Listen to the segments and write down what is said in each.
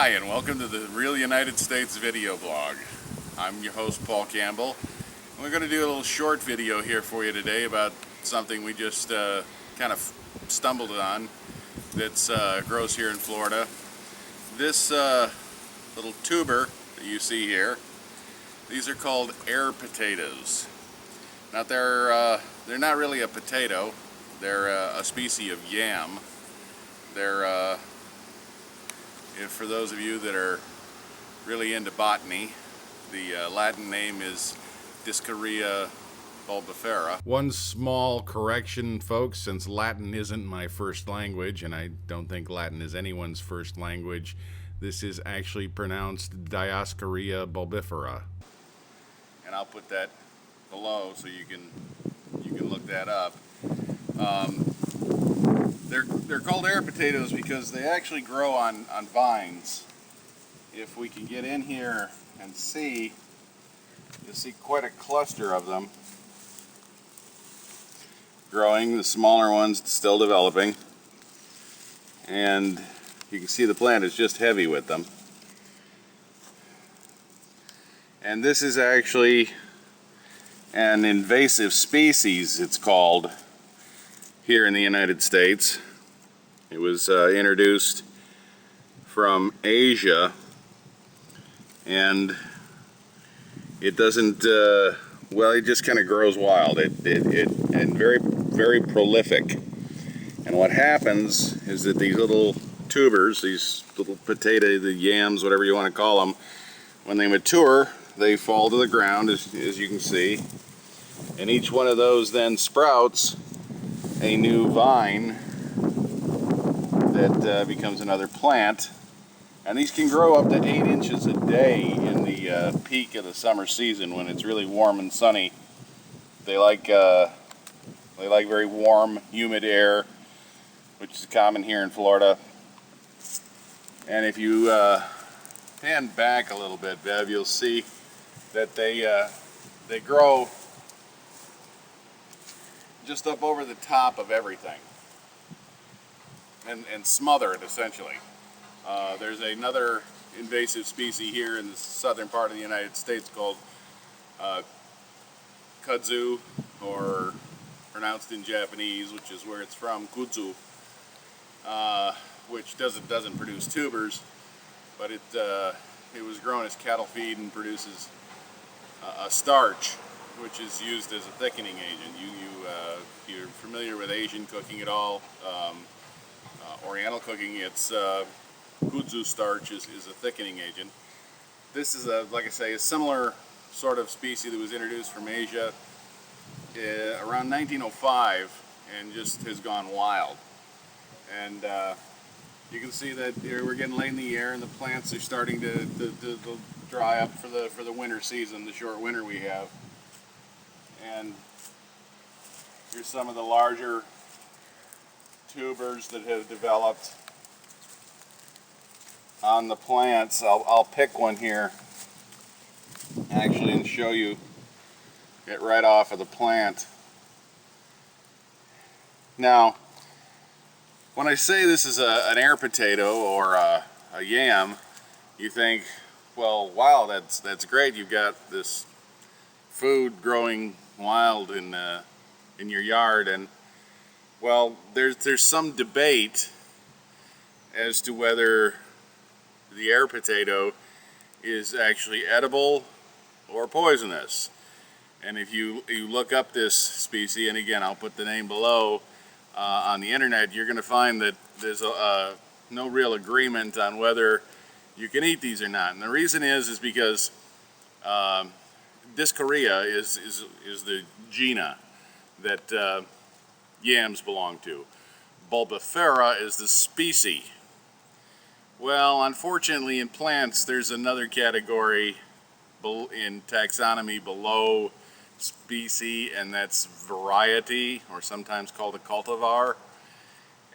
Hi, and welcome to the Real United States video blog. I'm your host, Paul Campbell. And we're going to do a little short video here for you today about something we just kind of stumbled on that grows here in Florida. This little tuber that you see here, these are called air potatoes. Now they're not really a potato. They're a species of yam. They're for those of you that are really into botany, the Latin name is Dioscorea bulbifera. One small correction, folks, since Latin isn't my first language, and I don't think Latin is anyone's first language, this is actually pronounced Dioscorea bulbifera. And I'll put that below so you can look that up. They're called air potatoes because they actually grow on vines. If we can get in here and see, you'll see quite a cluster of them growing, the smaller ones still developing. And you can see the plant is just heavy with them. And this is actually an invasive species, it's called, here in the United States. It was introduced from Asia, and it doesn't, well, it just kind of grows wild. And very, very prolific. And what happens is that these little tubers, these little potato, the yams, whatever you want to call them, when they mature, they fall to the ground, as you can see. And each one of those then sprouts a new vine that becomes another plant. And these can grow up to 8 inches a day in the peak of the summer season when it's really warm and sunny. They like very warm, humid air, which is common here in Florida. And if you pan back a little bit, Bev, you'll see that they grow just up over the top of everything and smother it essentially. There's another invasive species here in the southern part of the United States called Kudzu, or pronounced in Japanese, which is where it's from, Kudzu, which doesn't produce tubers, but it was grown as cattle feed and produces a starch, which is used as a thickening agent. If you're familiar with Asian cooking at all, Oriental cooking, it's Kudzu starch is a thickening agent. This is, like I say, a similar sort of species that was introduced from Asia around 1905 and just has gone wild. And you can see that we're getting late in the year and the plants are starting to dry up for the winter season, the short winter we have. And here's some of the larger tubers that have developed on the plants. I'll pick one here actually and show you it right off of the plant. Now, when I say this is an air potato or a yam, you think, well, wow, that's great. You've got this food growing wild in your yard, and well, there's some debate as to whether the air potato is actually edible or poisonous. And if you look up this species, and again, I'll put the name below on the internet, you're going to find that there's no real agreement on whether you can eat these or not. And the reason is because Dioscorea is the genus that yams belong to. Bulbifera is the species. Well, unfortunately in plants there's another category in taxonomy below species, and that's variety, or sometimes called a cultivar.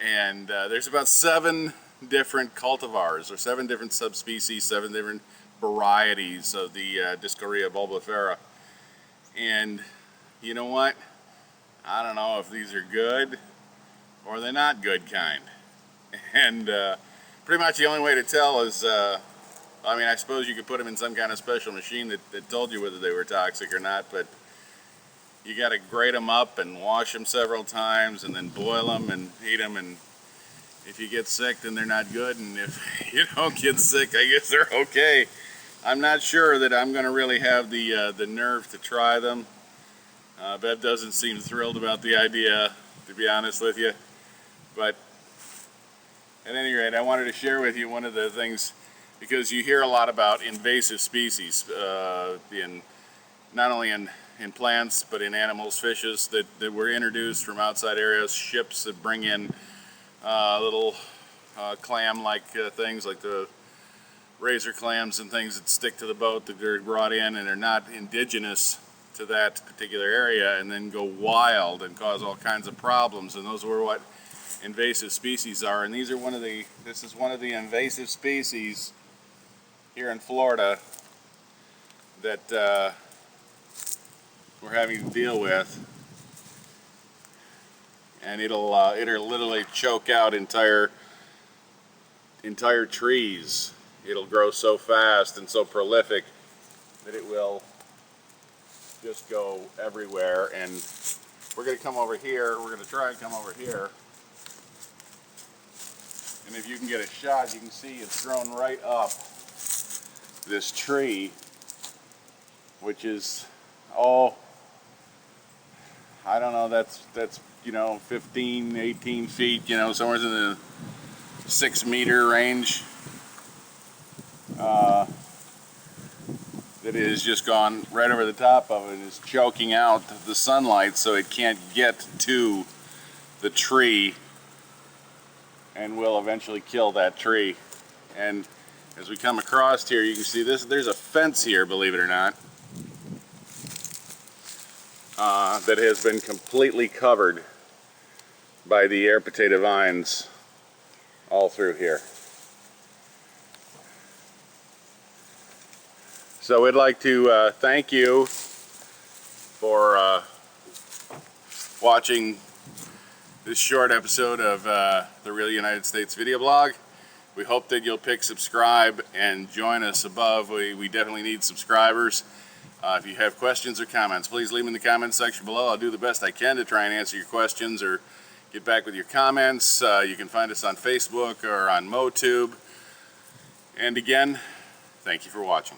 And there's about 7 different cultivars, or 7 different subspecies, 7 different varieties of the Dioscorea bulbifera. And you know what? I don't know if these are good or they're not good kind. And Pretty much the only way to tell is, I mean, I suppose you could put them in some kind of special machine that told you whether they were toxic or not, but you got to grate them up and wash them several times and then boil them and eat them, and if you get sick then they're not good, and if you don't get sick I guess they're okay. I'm not sure that I'm going to really have the nerve to try them. Bev doesn't seem thrilled about the idea, to be honest with you, but at any rate I wanted to share with you one of the things, because you hear a lot about invasive species not only in plants but in animals, fishes that were introduced from outside areas, ships that bring in little clam-like things like the razor clams and things that stick to the boat that are brought in and are not indigenous to that particular area, and then go wild and cause all kinds of problems. And those were what invasive species are. And this is one of the invasive species here in Florida that we're having to deal with, and it'll literally choke out entire trees. It'll grow so fast and so prolific that it will just go everywhere. And we're going to come over here. We're going to try and come over here, and if you can get a shot, you can see it's grown right up this tree, which is, oh, I don't know, that's 15, 18 feet, somewhere in the 6-meter range. That is just gone right over the top of it, is choking out the sunlight so it can't get to the tree, and will eventually kill that tree. And as we come across here, you can see there's a fence here, believe it or not, that has been completely covered by the air potato vines all through here. So we'd like to thank you for watching this short episode of the Real United States video blog. We hope that you'll pick subscribe and join us above. We definitely need subscribers. If you have questions or comments, please leave them in the comments section below. I'll do the best I can to try and answer your questions or get back with your comments. You can find us on Facebook or on MoTube. And again, thank you for watching.